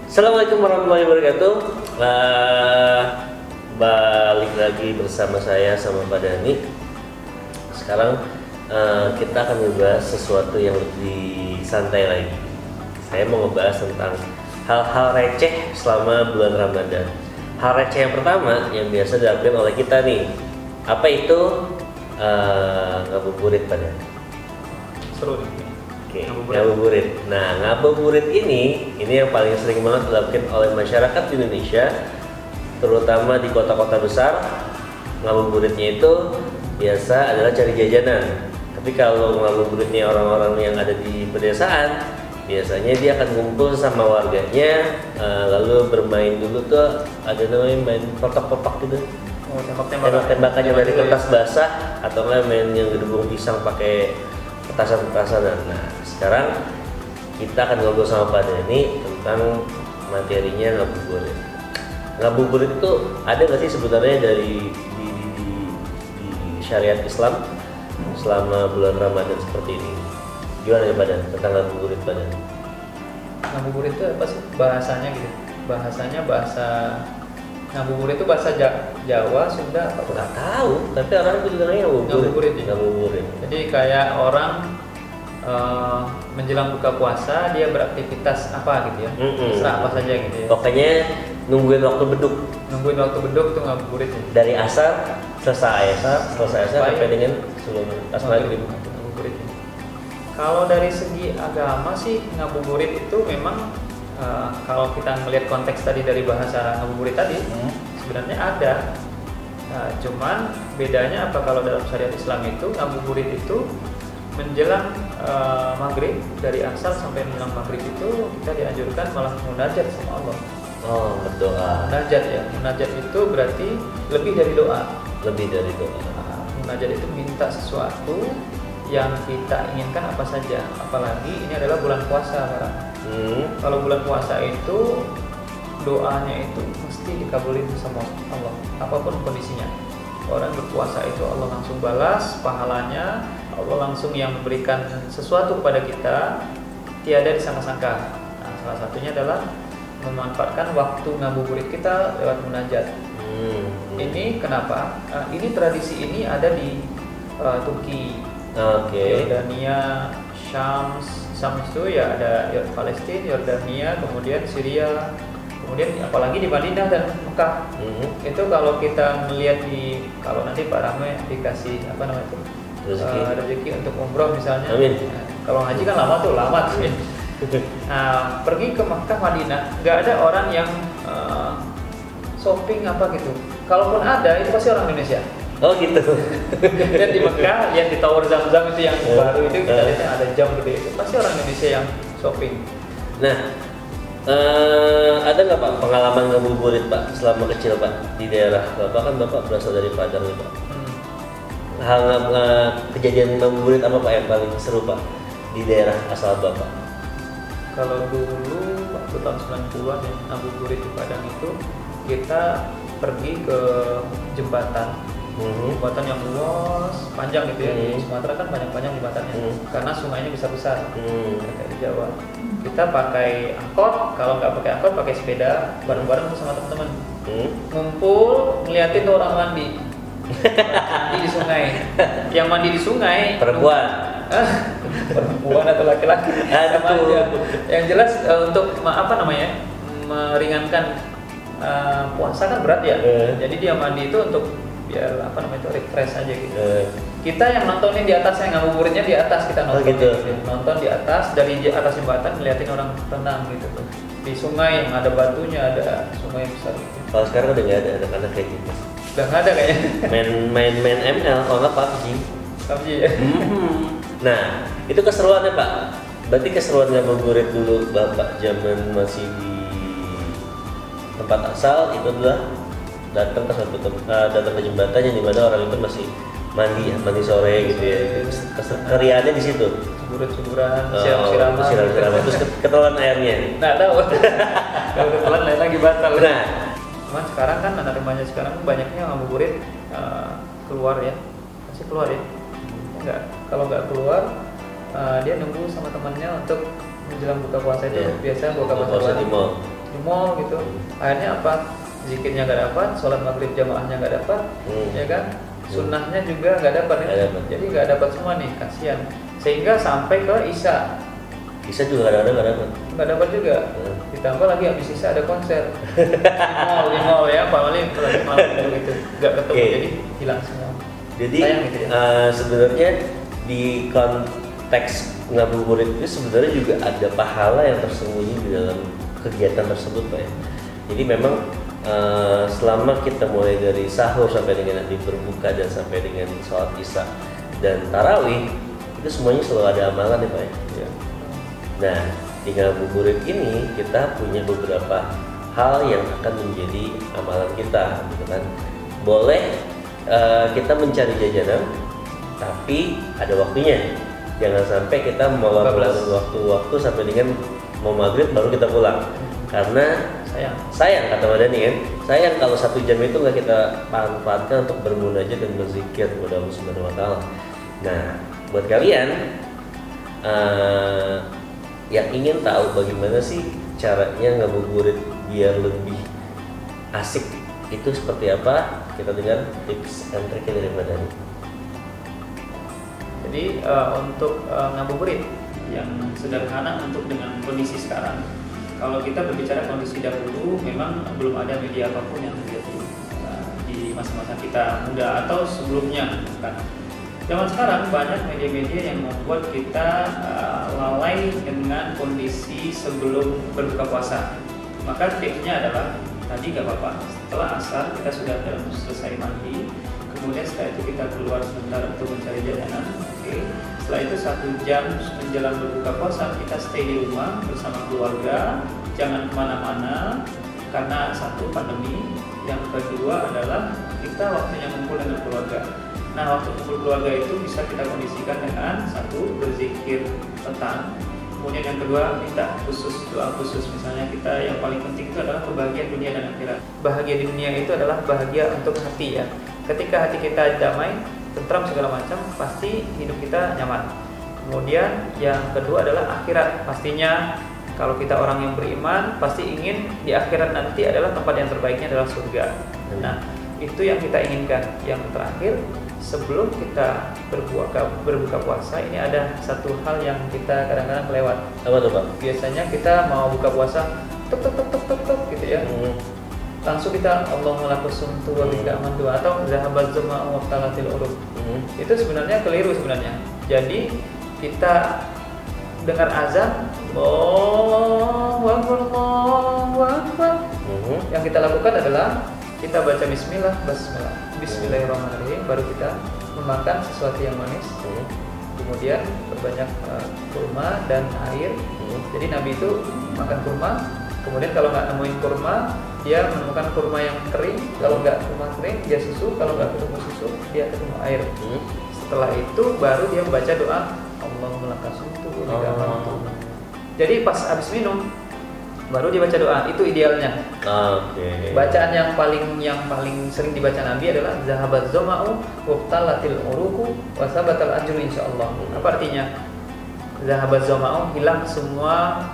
Assalamualaikum warahmatullahi wabarakatuh. Balik lagi bersama saya sama Pak Dani. Sekarang kita akan membahas sesuatu yang lebih santai lagi. Saya mau ngebahas tentang hal-hal receh selama bulan Ramadan. Hal receh yang pertama yang biasa dilakukan oleh kita nih, apa itu? Ngabuburit, Pak Dani. Seru nih. Oke, ngabuburit. Nah, ngabuburit ini yang paling sering banget dilakukan oleh masyarakat di Indonesia, terutama di kota-kota besar. Ngabuburitnya itu biasa adalah cari jajanan. Tapi kalau ngabuburitnya orang-orang yang ada di pedesaan, biasanya dia akan ngumpul sama warganya, lalu bermain dulu tuh, ada namanya main kotak-kotak gitu. Oh, tembak-tembakannya Tembak-tembakannya dari kertas basah, atau nggak main yang gedebung pisang pakai petasan-petasan. Nah, sekarang kita akan ngobrol sama Pak Dani tentang materinya ngabuburit. Ngabuburit itu ada nggak sih sebenarnya di syariat Islam selama bulan Ramadan seperti ini? Gimana ya Pak Dani tentang ngabuburit, Pak Dani? Ngabuburit itu apa sih bahasanya gitu? Bahasa ngabuburit itu bahasa Jawa, Sunda, apa? Nggak tahu, tapi orang itu juga Ngabuburit. Ngabuburit. Jadi kayak orang menjelang buka puasa dia beraktivitas apa gitu ya? Terserah apa saja gitu ya. Pokoknya nungguin waktu beduk. Nungguin waktu beduk tuh ngabuburit ya. Dari asar selesai asar sampai dengan sebelum pas maghrib. Ngabuburit. Kalau dari segi agama sih ngabuburit itu memang kalau kita melihat konteks tadi dari bahasa ngabuburit tadi, sebenarnya ada. Cuman bedanya apa kalau dalam syariat Islam itu ngabuburit itu menjelang maghrib, dari asar sampai menjelang maghrib itu kita dianjurkan malah munajat sama Allah. Oh, berdoa. Munajat ya, munajat itu berarti lebih dari doa. Lebih dari doa. Munajat itu minta sesuatu yang kita inginkan apa saja. Apalagi ini adalah bulan puasa, Pak. Kalau bulan puasa itu doanya itu mesti dikabulin sama Allah, apapun kondisinya. Orang berpuasa itu Allah langsung balas pahalanya, Allah langsung yang memberikan sesuatu kepada kita, tiada disangka-sangka. Nah, salah satunya adalah memanfaatkan waktu ngabuburit kita lewat munajat. Ini kenapa? Ini tradisi ini ada di Turki, Yordania, Syam itu ya ada Palestina, Yordania, kemudian Syria, kemudian apalagi di Madinah dan Mekah. Itu kalau kita melihat kalau nanti Pak Rame dikasih apa namanya itu rezeki untuk umroh misalnya. Amin. Kalau haji kan lama tuh. Nah, pergi ke Mekah, Madinah, nggak ada orang yang shopping apa gitu. Kalaupun ada, itu pasti orang Indonesia. Oh gitu. Dan di Mekah yang di Tower Zam-Zam itu yang baru itu kita lihatnya ada jam gede itu pasti orang Indonesia yang shopping. Nah, ada nggak Pak pengalaman ngabuburit Pak selama kecil Pak di daerah Bapak? Kan Bapak berasal dari Padang nih Pak. Kejadian ngabuburit apa Pak yang paling seru Pak di daerah asal Bapak? Kalau dulu waktu tahun 90-an ya, ngabuburit di Padang itu kita pergi ke jembatan. Jembatan yang luas, panjang gitu ya. Di Sumatera kan panjang-panjang jembatannya, karena sungainya besar-besar. Kayak di Jawa. Kita pakai angkot, kalau nggak pakai angkot pakai sepeda, bareng-bareng sama teman-teman. Ngumpul, ngeliatin tuh orang mandi. Mandi di sungai. Yang mandi di sungai Perempuan. Perempuan atau laki-laki. Sama aja. Yang jelas untuk meringankan puasa kan berat ya. Jadi dia mandi itu untuk biar refresh aja gitu. Kita yang nontonin di atas, yang ngabuburitnya di atas, kita nonton gitu. Nonton di atas, dari atas jembatan ngeliatin orang renang gitu tuh di sungai yang ada batunya, ada sungai yang besar gitu. Kalau sekarang udah nggak ada anak-anak kayak gitu. Udah nggak ada kayaknya. main ML, kalau nggak PUBG ya. Nah, itu keseruannya Pak. Berarti keseruan ngabuburit dulu Bapak zaman masih di tempat asal itu adalah datang ke jembatan yang dimana orang itu masih mandi sore gitu ya. Keriannya di situ. Syukuran, siram-siraman, terus ketelan airnya. Nggak tahu. Kalau ketelan lain lagi batal. Nah, cuman sekarang kan anak remaja sekarang banyaknya ngabuburit keluar ya, pasti keluar ya. Kalau nggak keluar, dia nunggu sama temannya untuk menjelang buka puasa itu biasa buka puasa di mall. Di di mall gitu. Akhirnya apa? Zikirnya nggak dapat, sholat maghrib jamaahnya nggak dapat, ya kan? Sunnahnya juga nggak dapat ya. Jadi nggak dapat semua nih, kasihan. Sehingga sampai ke Isya. Isya juga kadang-kadang nggak dapat juga. Ditambah lagi habis Isya ada konser di mall ya, paling lagi malam gitu, nggak ketemu, jadi hilang semua. Jadi gitu ya. Sebenarnya di konteks ngabuburit itu sebenarnya juga ada pahala yang tersembunyi di dalam kegiatan tersebut, Pak ya. Jadi memang selama kita mulai dari sahur sampai dengan nanti berbuka dan sampai dengan sholat isya dan tarawih, itu semuanya selalu ada amalan ya Pak ya. Nah di ngabuburit ini kita punya beberapa hal yang akan menjadi amalan kita, gitu kan. Boleh kita mencari jajanan, tapi ada waktunya. Jangan sampai kita meluangkan waktu-waktu sampai dengan mau maghrib baru kita pulang, karena sayang kata Madani kan, sayang kalau 1 jam itu nggak kita manfaatkan untuk bermunajat dan berzikir kepada Allah Subhanahu Wa Taala. Nah, buat kalian yang ingin tahu bagaimana sih caranya ngabuburit biar lebih asik, itu seperti apa? Kita dengar tips and triknya dari Madani. Jadi untuk ngabuburit yang sederhana untuk dengan kondisi sekarang. Kalau kita berbicara kondisi dahulu, memang belum ada media apapun yang terjadi di masa-masa kita muda atau sebelumnya. Kan? Zaman sekarang banyak media-media yang membuat kita lalai dengan kondisi sebelum berbuka puasa. Maka tipsnya adalah tadi gak apa-apa, setelah asar kita sudah selesai mandi, kemudian setelah itu kita keluar sebentar untuk mencari jajanan. Setelah itu 1 jam menjelang berbuka puasa kita stay di rumah bersama keluarga, jangan kemana-mana karena satu pandemi, yang kedua adalah kita waktunya kumpul dengan keluarga. Nah waktu kumpul keluarga itu bisa kita kondisikan dengan satu berzikir petang, kemudian yang kedua minta khusus, doa khusus. Misalnya kita yang paling penting itu adalah kebahagiaan dunia dan akhirat. Bahagia di dunia itu adalah bahagia untuk hati ya. Ketika hati kita damai, tentram segala macam, pasti hidup kita nyaman. Kemudian yang kedua adalah akhirat. Pastinya kalau kita orang yang beriman, pasti ingin di akhirat nanti adalah tempat yang terbaiknya adalah surga. Nah itu yang kita inginkan. Yang terakhir, sebelum kita berbuka puasa, ini ada satu hal yang kita kadang-kadang kelewat. Apa tuh Pak? Biasanya kita mau buka puasa tuk gitu ya. Langsung kita Allahumma lakusumtu wa bika amantu atau zahabat zama'u wa talatil urub. Itu sebenarnya keliru sebenarnya. Jadi kita dengar azan, Allahu Akbar, Allahu Akbar. Yang kita lakukan adalah kita baca bismillah, bismillahirrahmanirrahim, baru kita memakan sesuatu yang manis. Kemudian berbanyak kurma dan air. Jadi Nabi itu makan kurma. Kemudian kalau nggak nemuin kurma, dia menemukan kurma yang kering. Kalau nggak kurma kering, dia susu. Kalau nggak ketemu susu, dia ketemu air. Setelah itu baru dia membaca doa Allahumma lakasumtu wa bika amantu. Jadi pas habis minum, baru dia baca doa. Itu idealnya. Bacaan yang paling sering dibaca Nabi adalah zahabat zama'u wabtalatil uruku wasabatal ajru insyaallah. Apa artinya? Zahabat zama'u, hilang semua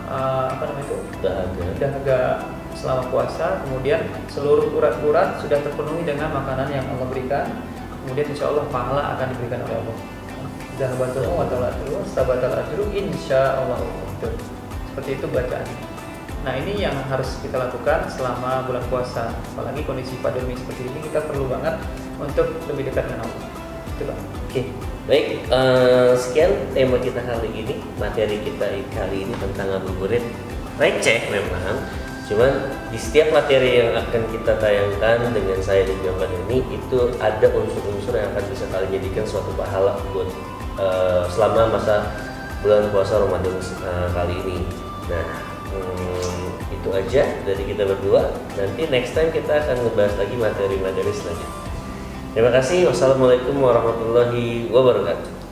dahaga selama puasa, kemudian seluruh urat-urat sudah terpenuhi dengan makanan yang Allah berikan, kemudian insya Allah pahala akan diberikan oleh Allah. Zahabat zama'u wasabatal ajru insyaallah. Seperti itu bacaan. Nah ini yang harus kita lakukan selama bulan puasa, apalagi kondisi pandemi seperti ini, kita perlu banget untuk lebih dekat dengan Allah. Itu Pak. Oke, baik. Sekian tema kita kali ini, materi kita kali ini tentang ngabuburit. Receh memang, cuman di setiap materi yang akan kita tayangkan dengan saya dan Mbak ini itu ada unsur-unsur yang akan bisa kalian jadikan suatu pahala buat selama masa bulan puasa Ramadan kali ini. Nah, itu aja dari kita berdua. Nanti next time kita akan ngebahas lagi materi-materi selanjutnya. Terima kasih. Wassalamualaikum warahmatullahi wabarakatuh.